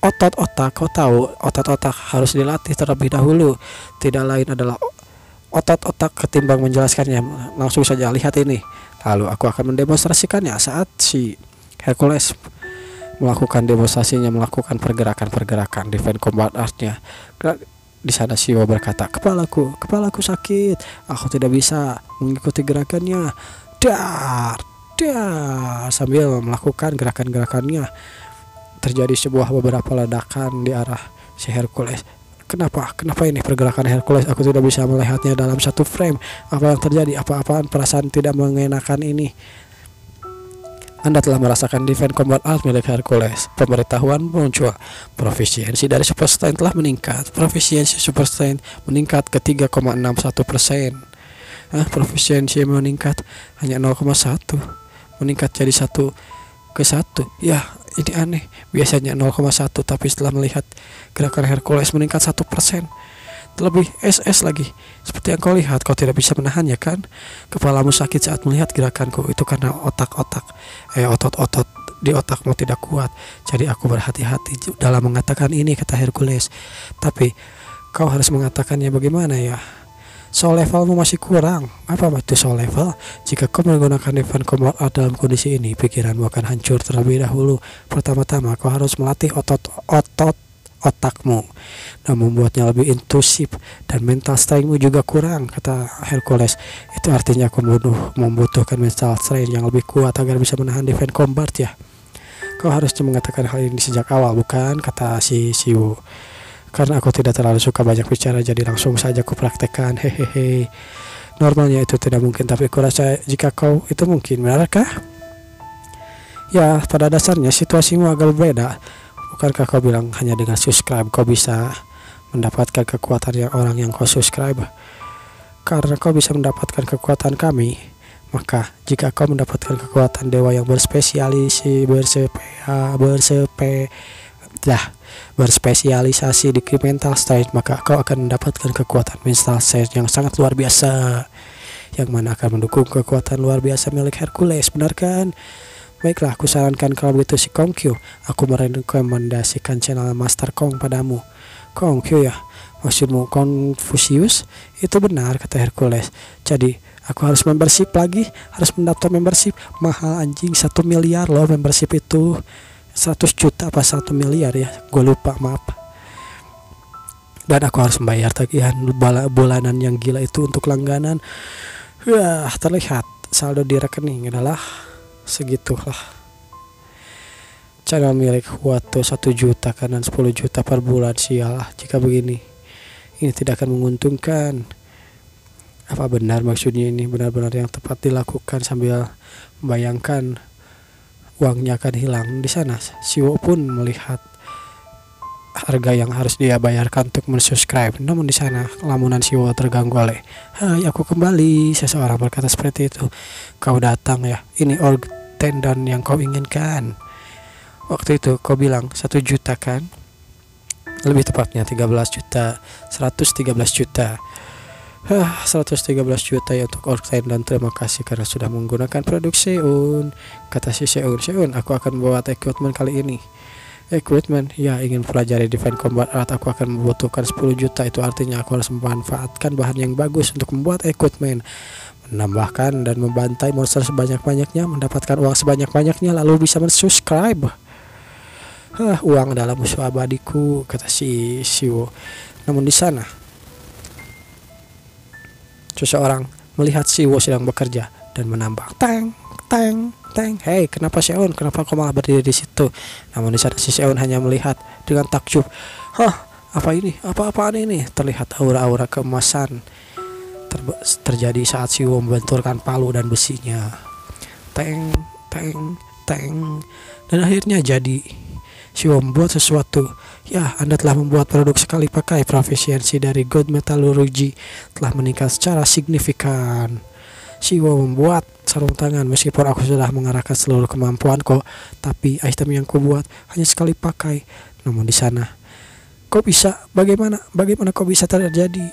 otot otak. Kau tahu otot otak harus dilatih terlebih dahulu, tidak lain adalah otot otak. Ketimbang menjelaskannya, langsung saja lihat ini. Lalu aku akan mendemonstrasikannya saat si Hercules melakukan demonstrasinya, melakukan pergerakan Defense Combat Artnya. Di sana Siwo berkata, kepalaku sakit, aku tidak bisa mengikuti gerakannya. Dar, sambil melakukan gerakannya, terjadi beberapa ledakan di arah si Hercules. Kenapa ini pergerakan Hercules aku tidak bisa melihatnya dalam satu frame? Apa yang terjadi? Apa-apaan perasaan tidak mengenakan ini? Anda telah merasakan Defense Combat Art milik Hercules. Pemberitahuan muncul. Profisiensi dari Super Strength telah meningkat. Profisiensi Super Strength meningkat ke 3,61%. Profisiensi meningkat hanya 0,1. Meningkat jadi 1 ke 1. Ya, ini aneh. Biasanya 0,1, tapi setelah melihat gerakan Hercules meningkat 1%. Terlebih SS lagi. Seperti yang kau lihat, kau tidak bisa menahannya kan? Kepalamu sakit saat melihat gerakanku. Itu karena otot-otot di otakmu tidak kuat. Jadi aku berhati-hati dalam mengatakan ini, kata Hercules. Tapi kau harus mengatakannya bagaimana ya? Soul levelmu masih kurang. Apa itu soul level? Jika kau menggunakan Defense Combat Art dalam kondisi ini, pikiranmu akan hancur terlebih dahulu. Pertama-tama kau harus melatih otot otakmu dan membuatnya lebih intusif, dan mental strengthmu juga kurang, kata Hercules. Itu artinya aku membutuhkan mental strength yang lebih kuat agar bisa menahan Defense Combat ya. Kau harus mengatakan hal ini sejak awal, bukan, kata si Siwo. Karena aku tidak terlalu suka banyak bicara, jadi langsung saja aku praktekkan. Hehehe. Normalnya itu tidak mungkin, tapi aku rasa jika kau itu mungkin, benarkah? Ya, pada dasarnya situasimu agak berbeda. Bukankah kau bilang hanya dengan subscribe kau bisa mendapatkan kekuatan orang yang kau subscribe? Karena kau bisa mendapatkan kekuatan kami, maka jika kau mendapatkan kekuatan dewa yang berspesialisasi di mental state, maka kau akan mendapatkan kekuatan mental state yang sangat luar biasa, yang mana akan mendukung kekuatan luar biasa milik Hercules, benar kan? Baiklah, aku sarankan kalau begitu si Kongkyu. Aku merekomendasikan channel Master Kong padamu. Kongkyu ya? Maksudmu Confucius? Itu benar, kata Hercules. Jadi, aku harus membership lagi? Harus mendaftar membership? Mahal anjing, 1 miliar loh membership itu. 100 juta apa 1 miliar ya? Gue lupa, maaf. Dan aku harus membayar tagihan bulanan yang gila itu untuk langganan. Wah, terlihat saldo di rekening adalah segitulah. Channel milik Huato 1 juta kanan 10 juta per bulan. Sial, jika begini ini tidak akan menguntungkan. Apa benar maksudnya ini benar-benar yang tepat dilakukan? Sambil membayangkan uangnya akan hilang di sana, Siwo pun melihat harga yang harus dia bayarkan untuk mensubscribe. Namun di sana lamunan Siwo terganggu oleh, "Hai, aku kembali." Seseorang berkata seperti itu. "Kau datang ya, ini org tendon yang kau inginkan." Waktu itu kau bilang 1 juta kan? Lebih tepatnya 13 juta, 113 juta. 113 juta ya untuk org tendon. Terima kasih karena sudah menggunakan produk Seun, kata si Seun. Seun, aku akan membuat equipment kali ini. Equipment? Ya, ingin pelajari Defense Combat Art aku akan membutuhkan 10 juta. Itu artinya aku harus memanfaatkan bahan yang bagus untuk membuat equipment, menambahkan dan membantai monster sebanyak-banyaknya, mendapatkan uang sebanyak-banyaknya, lalu bisa mensubscribe. Uang adalah musuh abadiku, kata si Siwo. Namun di sana seseorang melihat Siwo sedang bekerja dan menambah teng. Hei, kenapa Seun? Kenapa kau malah berdiri di situ? Namun di sana si Seun hanya melihat dengan takjub. Apa ini? Apa-apaan ini? Terlihat aura-aura keemasan terjadi saat Siwo membenturkan palu dan besinya. Teng. Dan akhirnya jadi. Siwo membuat sesuatu. Ya, Anda telah membuat produk sekali pakai. Profisiensi dari God Metallurgy telah meningkat secara signifikan. Siwo membuat sarung tangan. Meskipun aku sudah mengarahkan seluruh kemampuanku, tapi item yang ku buat hanya sekali pakai. Namun di sana, kau bisa? Bagaimana kau bisa terjadi?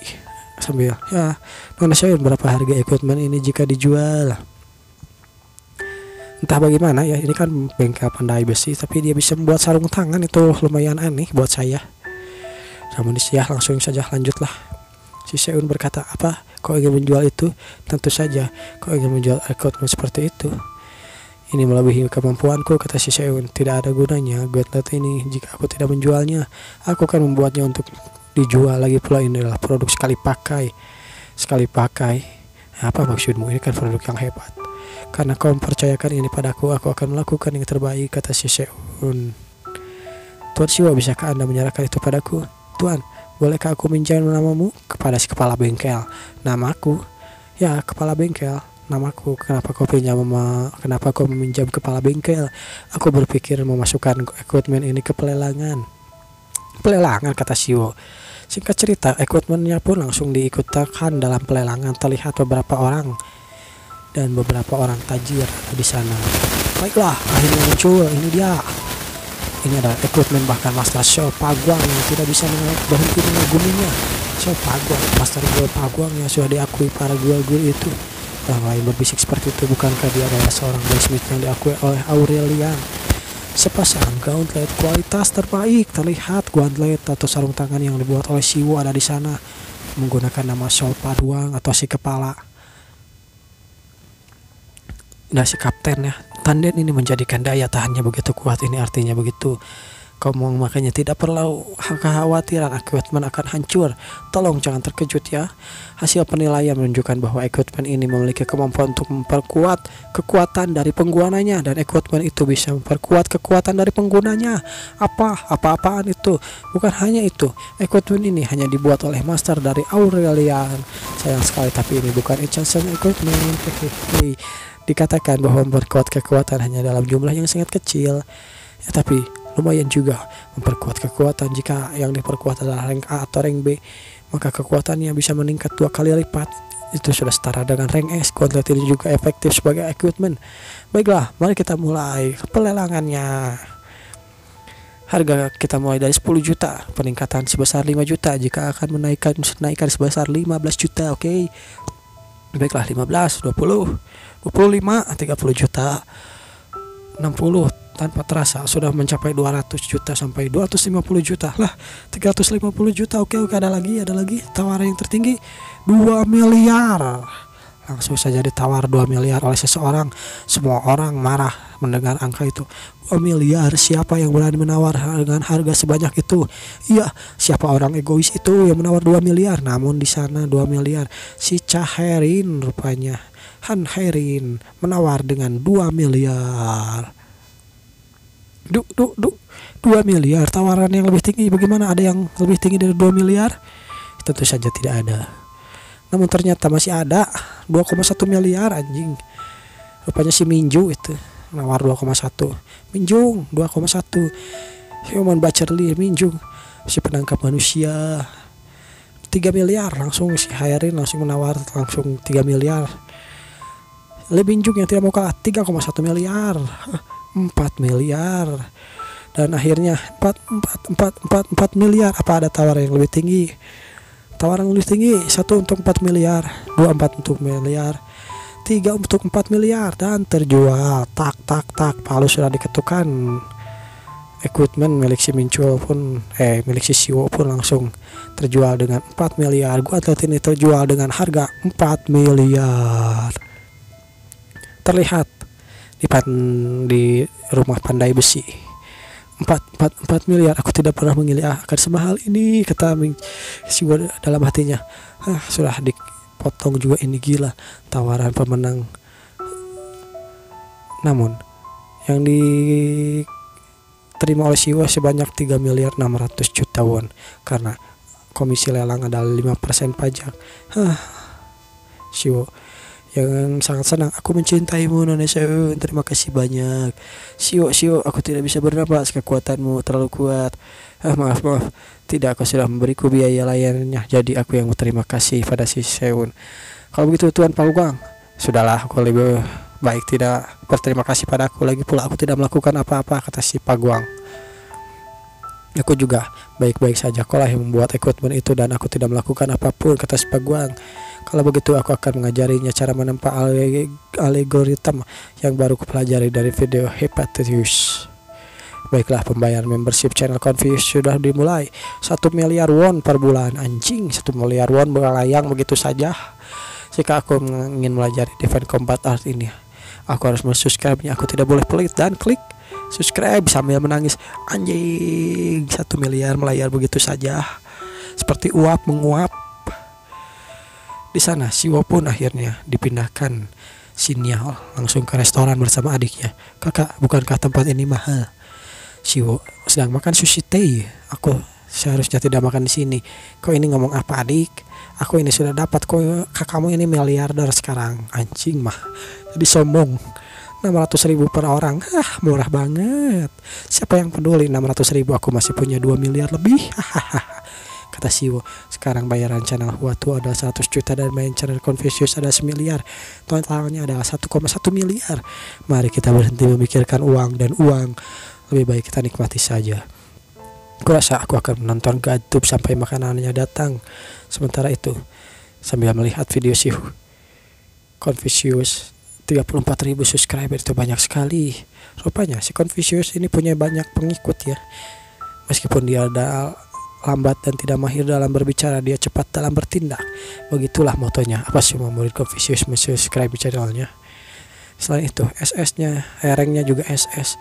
Sambil, ya, Nona Seun, berapa harga equipment ini jika dijual? Entah bagaimana ya, ini kan bengkel pandai besi tapi dia bisa membuat sarung tangan, itu lumayan aneh buat saya. Namun ya langsung saja lanjutlah. Si Seun berkata, apa kau ingin menjual itu? Tentu saja kau ingin menjual equipment seperti itu. Ini melebihi kemampuanku, kata si Seun. Tidak ada gunanya gauntlet ini jika aku tidak menjualnya. Aku akan membuatnya untuk dijual. Lagi pula ini adalah produk sekali pakai. Sekali pakai. Apa maksudmu? Ini kan produk yang hebat. Karena kau mempercayakan ini padaku, aku akan melakukan yang terbaik, kata si Seun. Tuan Siwo, bisakah Anda menyerahkan itu padaku? Tuan, bolehkah aku minjam namamu? Kepada si kepala bengkel. Namaku? Ya, kepala bengkel. Namaku. Kenapa kau meminjam kepala bengkel? Aku berpikir memasukkan equipment ini ke pelelangan. Pelelangan, kata Siwo. Singkat cerita, equipmentnya pun langsung diikutkan dalam pelelangan. Terlihat beberapa orang dan beberapa orang tajir di sana. Baiklah, akhirnya muncul. Ini dia. Ini adalah equipment bahkan Master Show Paguang yang tidak bisa berhenti mengaguminya. Show Paguang, Master Gol Paguang yang sudah diakui para gul-gul itu. Orang lain berbisik seperti itu. Bukankah dia adalah seorang blacksmith yang diakui oleh Aurelian? Sepasang gauntlet kualitas terbaik. Terlihat gauntlet atau sarung tangan yang dibuat oleh Siwo ada di sana, menggunakan nama Show Paguang atau si kepala. Nah, si kapten ya, tanden ini menjadikan daya tahannya begitu kuat. Ini artinya begitu kau mau, makanya tidak perlu kekhawatiran equipment akan hancur. Tolong jangan terkejut ya. Hasil penilaian menunjukkan bahwa equipment ini memiliki kemampuan untuk memperkuat kekuatan dari penggunanya, dan equipment itu bisa memperkuat kekuatan dari penggunanya. Apa-apaan itu? Bukan hanya itu, equipment ini hanya dibuat oleh master dari Aurelian. Sayang sekali, tapi ini bukan enchanted equipment. Dikatakan bahwa memperkuat kekuatan hanya dalam jumlah yang sangat kecil ya, tapi lumayan juga memperkuat kekuatan. Jika yang diperkuat adalah rank A atau rank B, maka kekuatannya bisa meningkat 2 kali lipat. Itu sudah setara dengan rank S. Gauntlet ini juga efektif sebagai equipment. Baiklah, mari kita mulai pelelangannya. Harga kita mulai dari 10 juta, peningkatan sebesar 5 juta jika akan menaikkan sebesar 15 juta. Oke. Baiklah, 15, 20, 25, 30 juta, 60 tanpa terasa sudah mencapai 200 juta sampai 250 juta lah, 350 juta. Oke, ada lagi tawaran yang tertinggi 2 miliar. Langsung saja ditawar 2 miliar oleh seseorang. Semua orang marah mendengar angka itu. 2 miliar, siapa yang berani menawar dengan harga sebanyak itu? Iya, siapa orang egois itu yang menawar 2 miliar? Namun di sana 2 miliar. Si Chaherin rupanya. Han Herin menawar dengan 2 miliar. 2 miliar, tawaran yang lebih tinggi. Bagaimana ada yang lebih tinggi dari 2 miliar? Tentu saja tidak ada. Namun ternyata masih ada 2,1 miliar anjing. Rupanya si Minju itu nawar 2,1. Minjung 2,1. Human Butcherly Minjung, si penangkap manusia, 3 miliar. Langsung si Hairin langsung menawar langsung 3 miliar. Le Minjung yang tidak mau kalah 3,1 miliar. 4 miliar. Dan akhirnya 4 miliar. Apa ada tawaran yang lebih tinggi? Tawaran lebih tinggi, 1 untuk 4 miliar, 2 4 untuk miliar, 3 untuk 4 miliar, dan terjual. Tak, palu sudah diketukan. Equipment milik si Mincul pun milik si Siwo pun langsung terjual dengan 4 miliar. Gauntlet ini terjual dengan harga 4 miliar. Terlihat di rumah pandai besi. 4 miliar. Aku tidak pernah mengira akan semahal ini, kata Siwo dalam hatinya. Sudah dipotong juga ini, gila tawaran pemenang. Namun yang diterima oleh Siwo sebanyak 3 miliar 600 juta won, karena komisi lelang adalah 5% pajak. Siwo yang sangat senang. Aku mencintaimu Nona Seun, terima kasih banyak. Siwo, aku tidak bisa bernafas, kekuatanmu terlalu kuat. Maaf, tidak, aku sudah memberiku biaya layannya, jadi aku yang berterima kasih pada si Seun. Kalau begitu Tuan Paguang, sudahlah, aku lebih baik tidak berterima kasih padaku. Lagi pula aku tidak melakukan apa-apa, kata si Paguang. Aku juga baik-baik saja. Kaulah yang membuat equipment itu dan aku tidak melakukan apapun, kata si Paguang. Kalau begitu aku akan mengajarinya cara menempa algoritma yang baru kupelajari dari video Hepatius. Baiklah, pembayaran membership channel Confucius sudah dimulai. 1 miliar won per bulan. Anjing, 1 miliar won melayang begitu saja. Jika aku ingin belajar Defense Combat Art ini, aku harus mensubscribe-nya. Aku tidak boleh pelit dan klik subscribe sambil menangis. Anjing, 1 miliar melayar begitu saja, seperti uap menguap. Di sana Siwo pun akhirnya dipindahkan sinyal langsung ke restoran bersama adiknya. Kakak, bukankah tempat ini mahal? Siwo sedang makan sushi tei. Aku seharusnya tidak makan di sini. Kau ini ngomong apa, adik? Aku ini sudah dapat, kok kakakmu ini miliarder sekarang. Anjing mah, jadi sombong. 600.000 per orang, murah banget. Siapa yang peduli 600.000? Aku masih punya 2 miliar lebih. Kata Siwo. Sekarang bayaran channel Huatu adalah 100 juta dan bayaran channel Confucius adalah 1 miliar. Totalnya adalah 1,1 miliar. Mari kita berhenti memikirkan uang dan uang. Lebih baik kita nikmati saja. Kurasa aku akan menonton GoTube sampai makanannya datang. Sementara itu, sambil melihat video si Confucius, 34.000 subscriber itu banyak sekali. Rupanya si Confucius ini punya banyak pengikut ya. Meskipun dia ada lambat dan tidak mahir dalam berbicara, dia cepat dalam bertindak. Begitulah motonya. Apa semua murid Confucius subscribe channelnya. Selain itu, SS-nya, ranknya juga SS.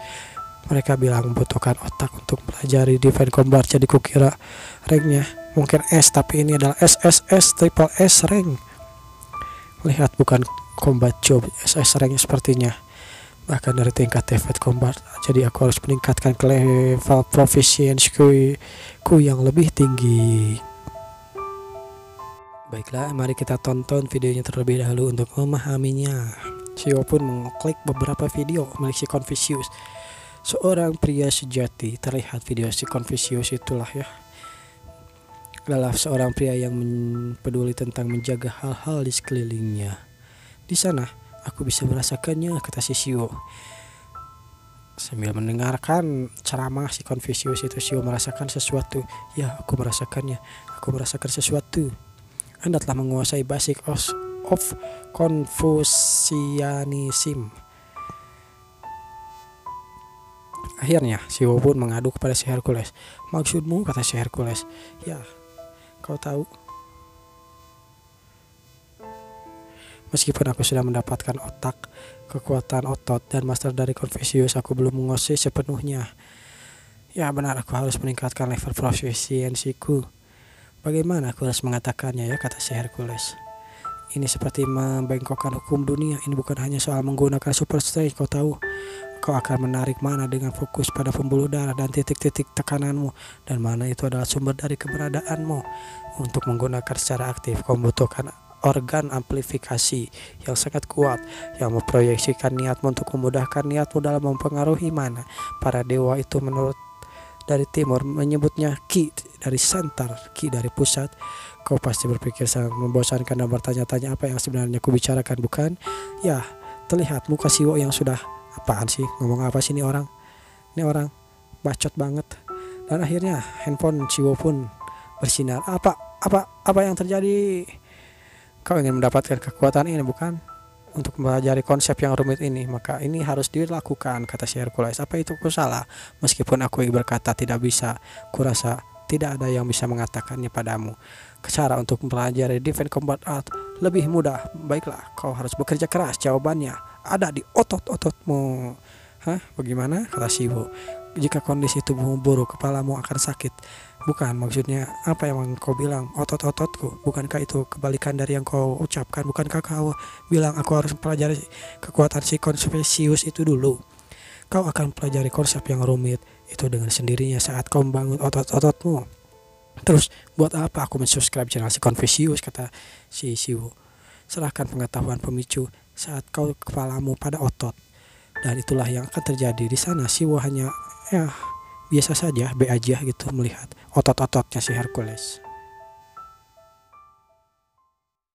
Mereka bilang membutuhkan otak untuk pelajari Defense Combat, jadi kukira ranknya mungkin S, tapi ini adalah SSS triple S rank. Lihat, bukan combat job, SS ranknya sepertinya bahkan dari tingkat Defense Combat. Jadi aku harus meningkatkan ke level proficiency ku yang lebih tinggi. Baiklah, mari kita tonton videonya terlebih dahulu untuk memahaminya. Siwo pun mengklik beberapa video milik si Confucius. Seorang pria sejati. Terlihat video si Confucius itulah ya, adalah seorang pria yang peduli tentang menjaga hal-hal di sekelilingnya. Di sana aku bisa merasakannya, kata si Siwo. Sambil mendengarkan ceramah si Confucius itu, Siwo merasakan sesuatu. Ya, aku merasakannya. Aku merasakan sesuatu. Anda telah menguasai basic of Confucianism. Akhirnya Siwo pun mengadu kepada si Hercules. Maksudmu, kata si Hercules. Ya, kau tahu, meskipun aku sudah mendapatkan otak, kekuatan otot, dan master dari Confucius, aku belum menguasai sepenuhnya. Ya benar, aku harus meningkatkan level proficiency-ku. Bagaimana aku harus mengatakannya ya, kata si Hercules. Ini seperti membengkokkan hukum dunia. Ini bukan hanya soal menggunakan super strength. Kau tahu, kau akan menarik mana dengan fokus pada pembuluh darah dan titik-titik tekananmu, dan mana itu adalah sumber dari keberadaanmu. Untuk menggunakan secara aktif, kau membutuhkan organ amplifikasi yang sangat kuat yang memproyeksikan niatmu untuk memudahkan niatmu dalam mempengaruhi mana. Para dewa itu menurut dari timur menyebutnya Ki dari center, Ki dari pusat. Kau pasti berpikir sangat membosankan dan bertanya-tanya apa yang sebenarnya kubicarakan, bukan? Ya, terlihat muka Siwo yang sudah, apaan sih, ngomong apa sih ini orang? Ini orang bacot banget. Dan akhirnya handphone Siwo pun bersinar. Apa yang terjadi? Kau ingin mendapatkan kekuatan ini, bukan? Untuk mempelajari konsep yang rumit ini, maka ini harus dilakukan, kata si Hercules. Apa itu ku salah? Meskipun aku berkata tidak bisa, kurasa tidak ada yang bisa mengatakannya padamu. Cara untuk mempelajari Defense Combat Art lebih mudah. Baiklah, kau harus bekerja keras. Jawabannya ada di otot-ototmu. Hah? Bagaimana? Kata Siwo. Jika kondisi tubuhmu buruk, kepalamu akan sakit. Bukan, maksudnya apa yang kau bilang? Otot-ototku. Bukankah itu kebalikan dari yang kau ucapkan? Bukankah kau bilang aku harus mempelajari kekuatan si Confucius itu dulu? Kau akan pelajari konsep yang rumit itu dengan sendirinya saat kau membangun otot-ototmu. Terus buat apa aku mensubscribe channel si Confucius, kata si Siwo. Serahkan pengetahuan pemicu saat kau kepalamu pada otot. Dan itulah yang akan terjadi di sana. Siwo hanya biasa saja, be aja gitu melihat otot-ototnya si Hercules.